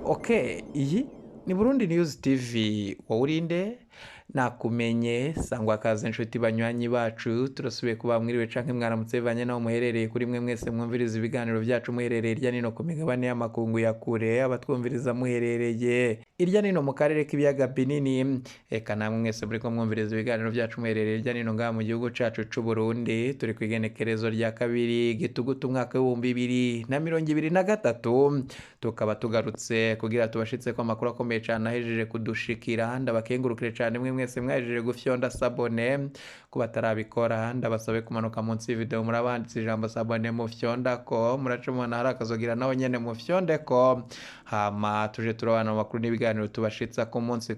Okay, iyi ni Burundi News TV wawurinde nakumenye sangwa kaze inshuti banywanyi bacu turasubiye kuba mwiriwe canke mwaramutse bivanye naho muherereye kuri mwe mwese mwumviriza ibiganiro byacu muherereye irya nino ku migabane y'amakungu ya kure abatwumviriza muherereye irya nino mu karere k'ibiyaga binini eka namwe mwese muriko mwumviriza ibiganiro byacu muherereye irya nino ngaha mu gihugu cacu c'u Burundi turi kwigenekerezo rya kabiri gitugutu umwaka w'2023 tukaba tugarutse kugira tubashitse ko amakuru akomeye cyane ahejeje kudushikira ndabakengurukire cyane mwe mwese mwajeje gufyonda sabone kuba tarabikora ndabasabe kumanuka munsi y'video murabanditse ijambo sabone mu fyonda ko muracumona hari akazogira naho nyene mu fyonde ko hama tuje turabana makuru n'ibiganiro tubashitsa ku munsi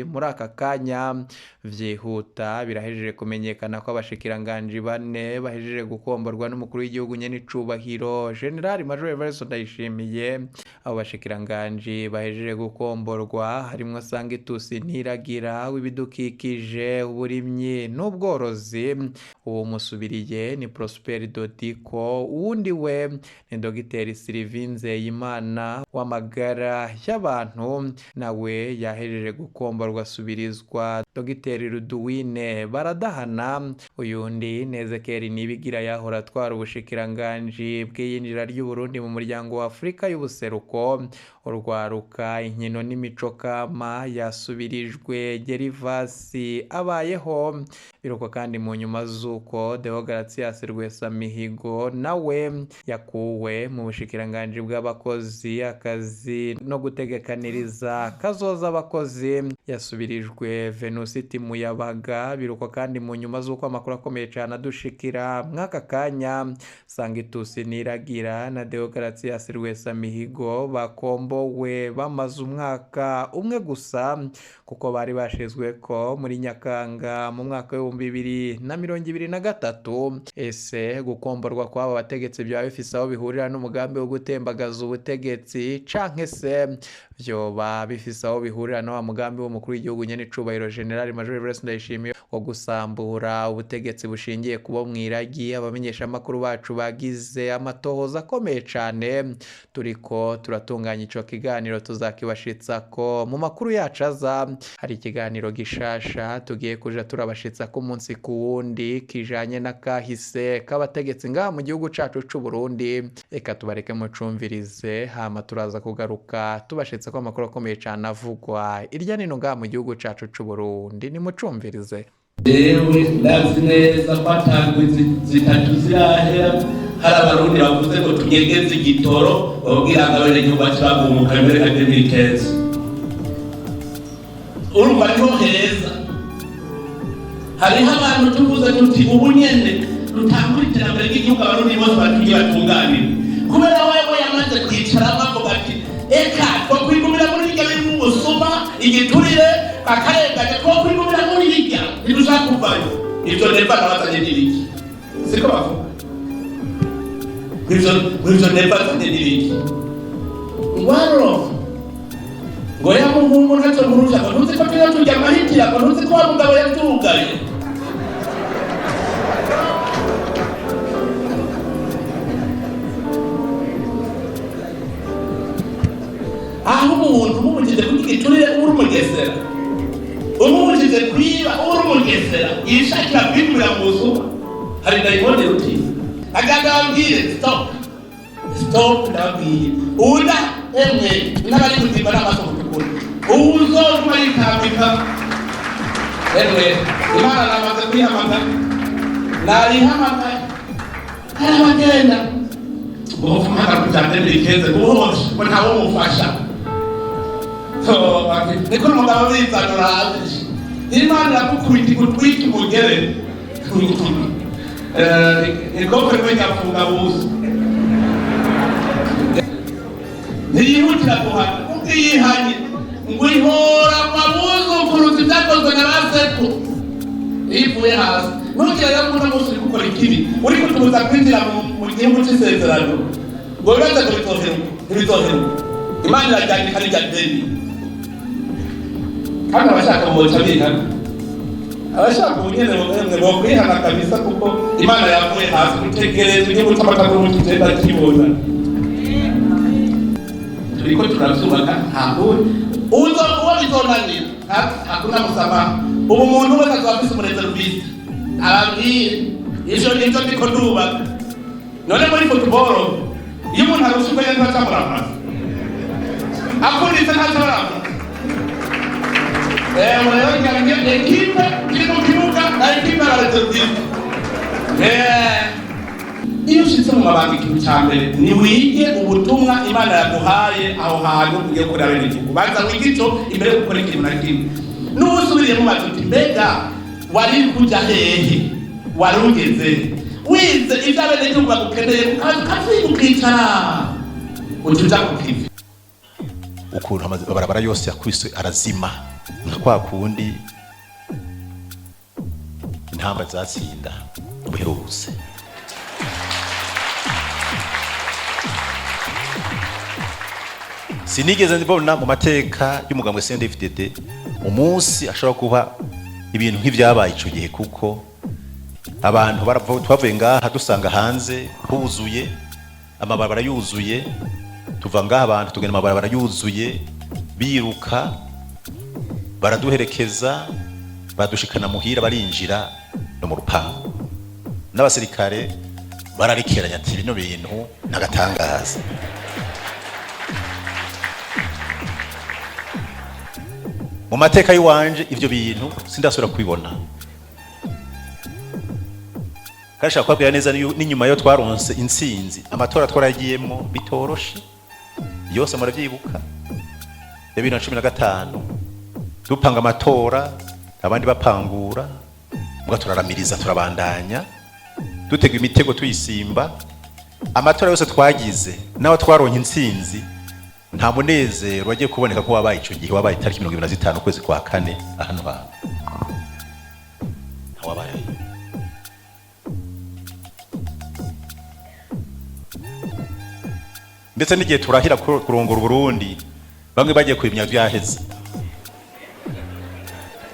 muri aka kanya vyihuta birahejeje kumenyekana ko abashikiranganje bane bahejeje gukomborwa n'umukuru w'igihugu nyene icubahiro General Major Everest ndayishimiye abo bashikiranganje bahejeje gukomborwa harimwo Sangitusi Ntiragira w'ibidukikije uburimyi n'ubworozi uwo musubiriye ni Prosper Dodiko uwundi we ni Dr Sylvinze Imana w'amagara y'abantu nawe yahejeje gukomborwa subirizwa Dr Ruduwine baradahana uyundi Nezekeri Nibigira yahora twara ubushikiranganje bw'iyinjira ry'u Burundi mu muryango wa Afrika y'ubuseruko urwaruka inkino n'imico kama yasubirijwe Gerivasi abayeho biruko kandi mu nyuma zuko Deogratias Rwesamihigo nawe yakuwe mu bushikiranganje bw'abakozi akazi no gutegekaniriza kazoza abakozi yasubirijwe Venusiti Muyabaga biruko kandi mu nyuma zuko amakuru akomeye cyane adushikira mwaka kanya Sangitusi Ntiragira na Deogratias Rwesamihigo bakombowe bamaze umwaka umwe gusa kuko bari bashizwe ko muri Nyakanga mu mwaka wa 2023 ese gukomborwa kw'aba bategetsi bya bifise aho bihurira n'umugambi wo gutembagaza ubutegetsi canke se vyoba bifise aho bihurira no mugambi w'umukuru w'igihugu nyene icubahiro General Major Everest ndayishimiye wo gusambura ubutegetsi bushingiye kubo mwiragi abamenyesha amakuru bacu bagize amatohoza akomeye cane turiko turatunganya ico kiganiro tuzakibashitsa ko mu makuru yacu aza hari ikiganiro gishasha tugiye kuja turabashitsa ko umunsi ku wundi kijanye n'akahise k'abategetsi ngaha mu gihugu cacu c'u Burundi eka tubareke mucumvirize hama turaza kugaruka tubashitsa ko amakuru akomeye cyane avugwa irya nino ngaha mu gihugu cacu c'u Burundi ni mucumvirize Ewe ndazi neza ko atangwe zitatu zirahera hari abarundi bavuze ngo tunyegeze igitoro babwira ngo abenegihugu bakiragumuka mbere ka 2015 urumva niho heza hariho abantu tuvuze tuti ubu nyene rutangura iterambere ry'igihugu abarundi bose batugiye batunganira kubera wewe yamaze kwicara bavuga ati eka twokwigumira muri irya bintu ubusuma igiturire akarengane twokwigumira muri irya ntidushaka kuvayo ivyo Neva nabatanye n'ibiki siko bavuga ivyo Neva nabatanye n'ibiki ngwaro ngo ya muhungu ntacyo murusha ngo ntuzi ko tujya tujya amahitira ngo ntuzi ko wa mugabo yatugaye aho umuntu umubujije kugiturire uri umugesera umubujije kwiba uri umugesera yishakira kwimurira mu zuba hari dayimoni ruti agagambire stop ndabwiye uda emwe n'abari kuzimba n'amaso mutukura uzozuma yitambika emwe Imana namaze kwihamagara narihamagaye harabagenda ubuvumaga kujyane bikeze ubuhoshe ngo ntawe umufasha niko n'umugabo bizanura hasi Imana irakukubita igutwika umugere ikope rw'inyafunga busa ntiyihutira guhana kuko yihanye ngo ihora amabuzukuruza ibyakozwe na baseku ivuye hasi ntukire rero uno munsi uri gukora ikibi uri kutubuza kwinjira mu gihugu c'isezerano ngo bibaze ngo ntibitoheruka Imana irajyandika n'irya deni kandi abashaka boca bihana abashaka ubunyene bo kwihana kabisa kuko Imana yavuye hasi gutegereza igihugu c'amataguru mu kigenda kibona turiko turavyubaka ntabwo uzokuba bizonanira hakuna musamaha ubu muntu wese azoba afise umureserviste ababwire ivyo nivyo ndiko ndubaka none muri football iyo umuntu arusha uko yari ntacamurama akunditse ntacamurama rero ngiye ekipe iri mu kibuga na ekipe y'abareserviste iyo ushitse mu mabanga ikintu cya mbere ni wige ubutumwa Imana yaguhaye aho hantu ugiye kureba n'igihugu banza wige ico imbere yo gukora ikintu na kimwe n'usubiriyemo batuti mbega wari kuja hehe wari ugeze wize ivyo abenegihugu bagukeneye ukavyiga ukicara utuja ku kivi ukuntu amabarabara yose yakwiswe arazima nka kwa kundi intamba zatsinda ubuherutse sinigeze mbona mu mateka y'umugambwe CNDD-FDD umunsi ashobora kuba ibintu nk'ivyabaye ico gihe kuko abantu twavuye ngaha dusanga hanze huzuye amabarabara yuzuye tuva ngaha abantu tugenda amabarabara yuzuye biruka baraduherekeza badushikana muhira barinjira no mu rupangu n'abasirikare bararikeranya ati bino bintu nagatangaza mu mateka yiwanje ivyo bintu sindasubira kubibona kashaka kwabwira neza n'inyuma yo twaronse intsinzi amatora twaragiyemo bitoroshe yose muravyibuka 2015 dupanga amatora abandi bapangura muga turaramiriza turabandanya dutega imitego tuyisimba amatora yose twagize naho twaronye intsinzi nta munezero wagiye kuboneka ko wabaye ico gihe wabaye tariki 25 kwezi kwa kane ahantu ha wabaye ndetse n'igihe turahira kurongora Burundi bamwe bagiye kwimya vyaheze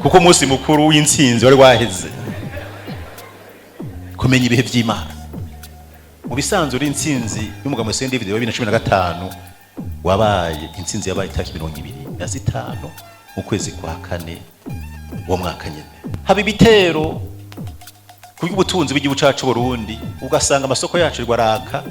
kuko umunsi mukuru w'intsinzi wari waheze kumenya ibihe vy'Imana mu bisanzwe uri intsinzi y'umugambwe CNDD-FDD wa 2015 wabaye intsinzi yabaye tariki 25 mu kwezi kwa kane wo mwaka nyene haba ibitero kugira ubutunzi bw'igihugu cacu Burundi ugasanga amasoko yacu rwaraka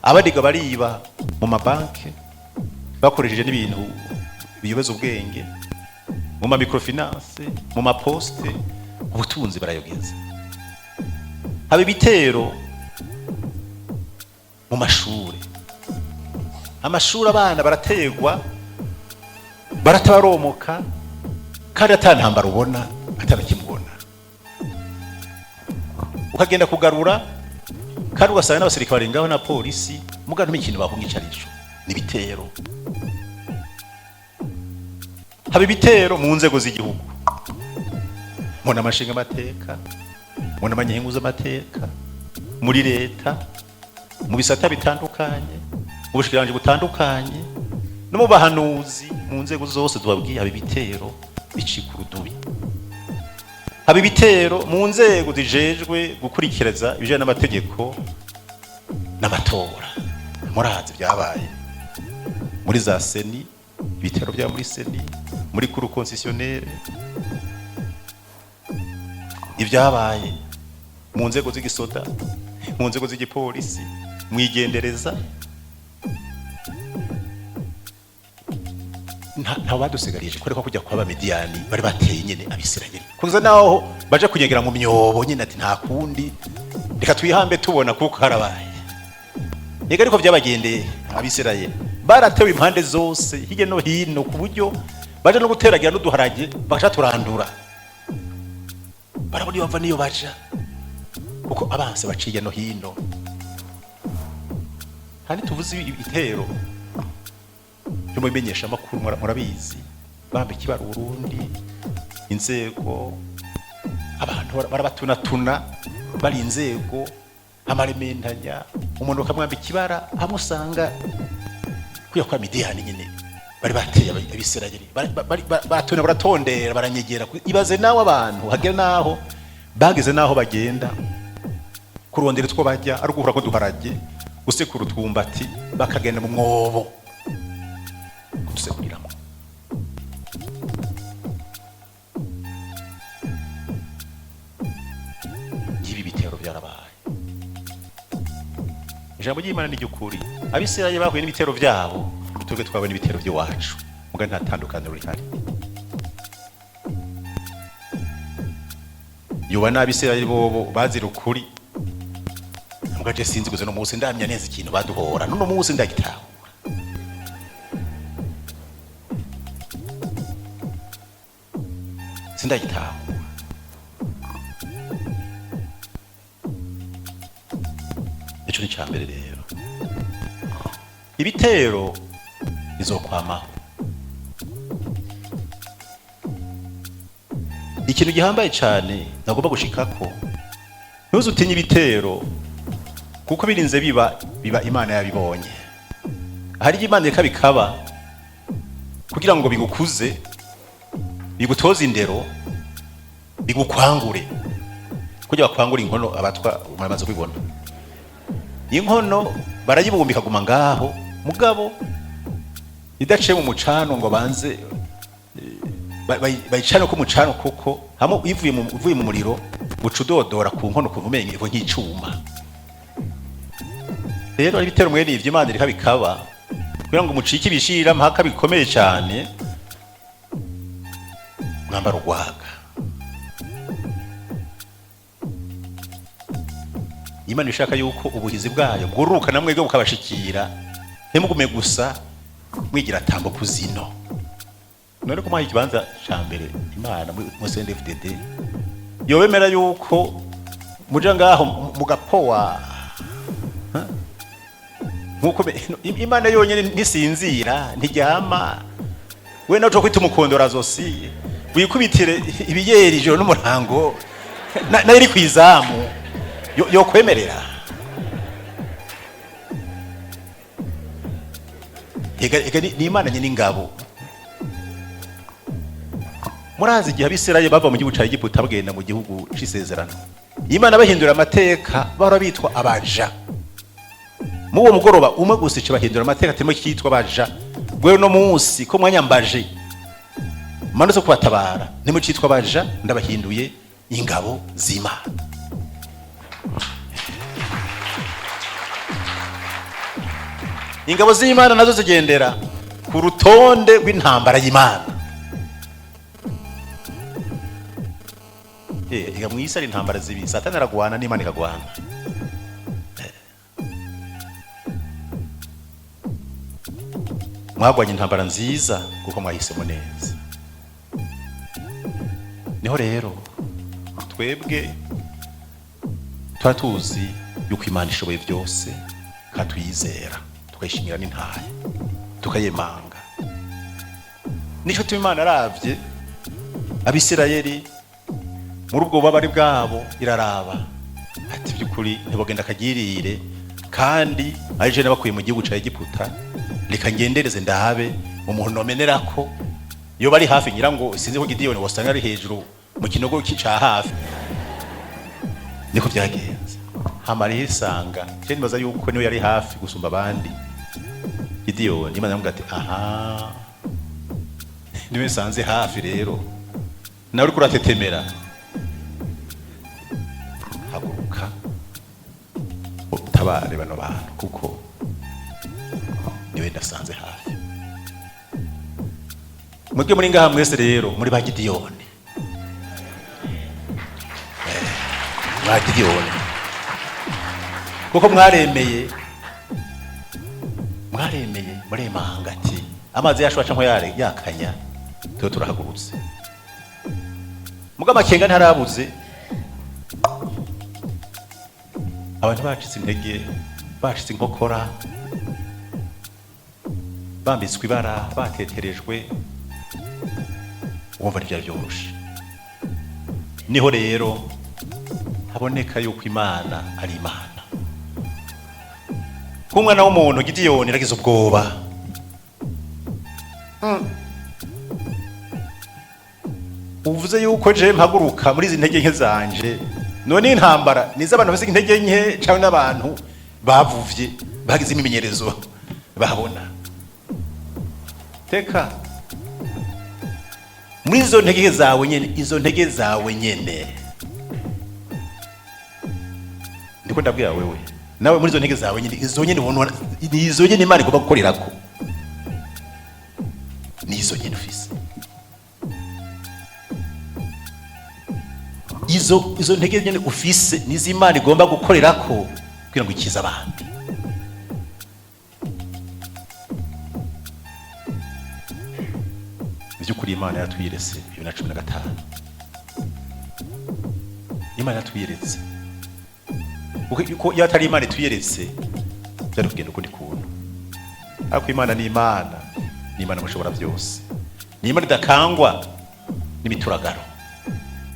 abadiga bariba mu mabanke bakoresheje n'ibintu biyobeza ubwenge mu ma microfinance mu maposte ubutunzi barayogeza haba ibitero mu mashuri amashuri abana barategwa baratabaromoka kandi atantambara ubona atabakimubona ukagenda kugarura kandi ugasanga n'abasirikare barengaho na polisi muga ntumenye ikintu bahunga icarico n'ibitero haba ibitero mu nzego z'igihugu muna amashinga amateka muna amanyenguza amateka muri leta mu bisata bitandukanye mu bushikiranje butandukanye no mu bahanuzi mu nzego zose tubabwiye haba ibitero bicika urudubi haba ibitero mu nzego zijejwe gukurikireza ibijanye n'amategeko n'amatora murazi byabaye muri za seni ibitero bya muri seni muri Coup concessionnaire ibyabaye mu nzego z'igisoda mu nzego z'igipolisi mwigendereza nta badusigarije ko kujya kwa Mediyani bari bateye nyene abisirayeli kuza naho baje kunyegera mu myobo nyene ati nta kundi reka twihambe tubona kuko harabaye yega ariko byabagendeye abisirayeli baratewe impande zose hirya no hino ku buryo baje no guteragira n'uduharage bagaca turandura barabona bava niyo baja kuko abanse baciye no hino kandi tuvuze ibitero cyo mubimenyesha makuru murabizi bambe kibara Burundi inzego abantu barabatunatuna bari inzego amarementanya umuntu kamwambe kibara amusanga kuya kwa Mediyani nyine bari bateye abisirayeli baratuna baratondera baranyegera ibaze nawe abantu hagera naho bageze naho bagenda kurondera two bajya ari guhura ko duharage gusekura utwumbati bakagenda mu mwobo guseguriramo. Ibi bitero byarabaye. Ijambo ry'Imana ni ry'ukuri. Abisirayeli bahuye n'ibitero byabo, twebwe twabona ibitero by'iwacu. Muga nta tandukaniro rihari. Yoba n'Abisirayeli bobo bazira ukuri. Muga je sinzi guze no munsi ndamya neza ikintu baduhora. None munsi ndagitaho. Sindagitaho. Ico ni cyambere rero. Ibitero bizokwamaho. Ikintu gihambaye cyane nagomba gushikako. Ntuzi utinye ibitero kuko birinze biba Imana yabibonye. Hari Imana reka bikaba kugira ngo bigukuze, bigutoze indero, bigukwangure. Kujya bakwangura inkono abatwa muramaze kubibona. Inkono barayibumbika guma ngaho mugabo idaciye mu mucano ngo banze bayicana ko mucano kuko hamo ivuye mu muriro bucudodora ku nkono kuvumenye ivo nk'icuma. Rero ibitero mwene ivyo Imana reka bikaba kugira ngo mucike ibishira mpaka bikomeye cyane mwambara urwaga. Imana ishaka yuko ubuhizi bwayo bwuruka namwe bwo bukabashikira ntimugume gusa mwigira tambo kuzino. None ko mwaha ikibanza cyambere Imana mu CNDD-FDD yobemera yuko muja ngaho mugapowa nkuko Imana yonyene ntisinzira ntiryama. We naco kwita umukondora zosi wikubitire ibiyeri ijoro n'umurango nari kwizamu yo kwemerera. Ega ni Imana nyine ingabo. Murazi igihe Abisirayeli bava mu gihugu cya Egiputa bagenda mu gihugu c'isezerano, Imana bahindura amateka bara bitwa abaja. Mu uwo mugoroba umwe gusa bahindura amateka timo kitwa abaja. Gwe no munsi ko mwanyambaje manose kubatabara nimo kitwa abaja ndabahinduye ingabo z'Imana. Ingabo z'Imana nazo zigendera ku rutonde rw'intambara y'Imana. Iga mwisa ari intambara zibi. Satani aragwana n'Imana ikagwana. Mwagwanye intambara nziza kuko mwahisemo neza. Niho rero twebwe twatuzi yuko Imana ishoboye byose katuyizera. Tukayishimira n'intaye tukayemanga. Nico tuma Imana aravye Abisirayeli muri ubwo babari bwabo iraraba ati byukuri ntibogenda kagirire kandi aje nabakuye mu gihugu ca Egiputa reka ngendereze ndabe umuntu nomenerako yo bari hafi ngira ngo sinzi ko Gideyoni wasanga ari hejuru mu kinogo kica hafi. Niko byagenze hamari hisanga je nibaza yuko niwe yari hafi gusumba abandi. Gideyoni Imana yamubwira ati aha niwe sanze hafi rero nawe uri kuratetemera haguruka utabare bano bantu kuko niwe ndasanze hafi. Mwebwe muri ngaha mwese rero muri ba Gideyoni ba Gideyoni kuko mwaremeye muremanga ati amazi yashwaca nko yakanya tuyo turahagurutse. Muga amakenga ntarabuze abantu bacitse intege bacitse inkokora bambitswe ibara bateterejwe wumva ntibyaryoroshe. Niho rero haboneka yuko Imana ari Imana. Kumwana w'umuntu Gideyoni ragize ubwoba. Uvuze yuko je mpaguruka muri izi ntege nke zanje none intambara niza abantu bafite intege nke cyangwa n'abantu bavuvye bagize imimenyerezo babona. teka muri izo ntege zawe nyene ndiko ndabwira wewe nawe muri izo ntege zawe nyene izo nyene Imana igomba gukorerako ni izo nyene ufise izo ntege nyene ufise nizo Imana igomba gukorerako kugira ngo ikize abandi. Byukuri Imana yatwirese 2015 Imana yatwiretse uko yatari Imana twiretse byari kugenda ukundi kuntu ariko Imana ni Imana mushobora byose ni Imana idakangwa n'imituragaro.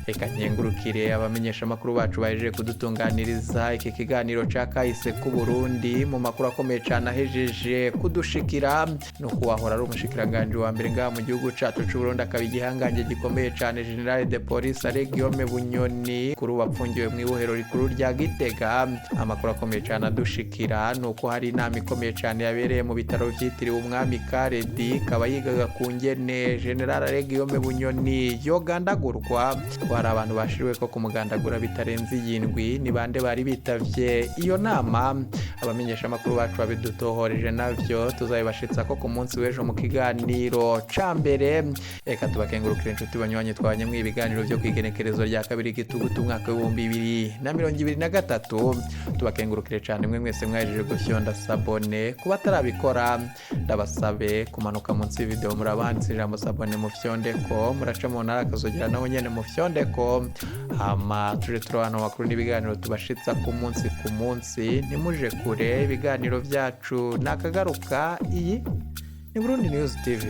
Reka nkengurukire abamenyesha makuru bacu bahejeje kudutunganiriza iki kiganiro ca kahise ku Burundi mu makuru akomeye cyane ahejeje kudushikira no kuwahora ari umushikiranganje wa mbere ngaha mu gihugu cacu c'u Burundi akaba igihanganje gikomeye cyane General de Police Arakomerewe Bunyoni kuri wapfungiwe mu ibohero rikuru rya Gitega. Amakuru akomeye cyane adushikira nuko hari inama ikomeye cyane yabereye mu bitaro vyitiriwe umwami Karedi kaba yigaga ku ngene General Arakomerewe Bunyoni yogandagurwa. Hari abantu bashiriwe ko kumugandagura bitarenze 7 ni bande bari bitavye iyo nama. Abamenyesha makuru bacu babidutohoreje navyo tuzabibashitsa ko ku munsi w'ejo mu kiganiro ca mbere. Reka tubakengurukire inshuti banywanyi twabanye mu ibiganiro byo kwigenekerezo rya kabiri gitugutu umwaka wa 2023. Tubakengurukire cyane mwe mwese mwajeje gufyonda sabone kuba tarabikora ndabasabe kumanuka munsi video murabanditse ijambo sabone mu fyondeko muraca mu ntara akazogera naho nyene mu fyondeko hama tuje turabana makuru n'ibiganiro tubashitsa ku munsi nimuje kure ibiganiro byacu nakagaruka. Iyi ni Burundi News TV.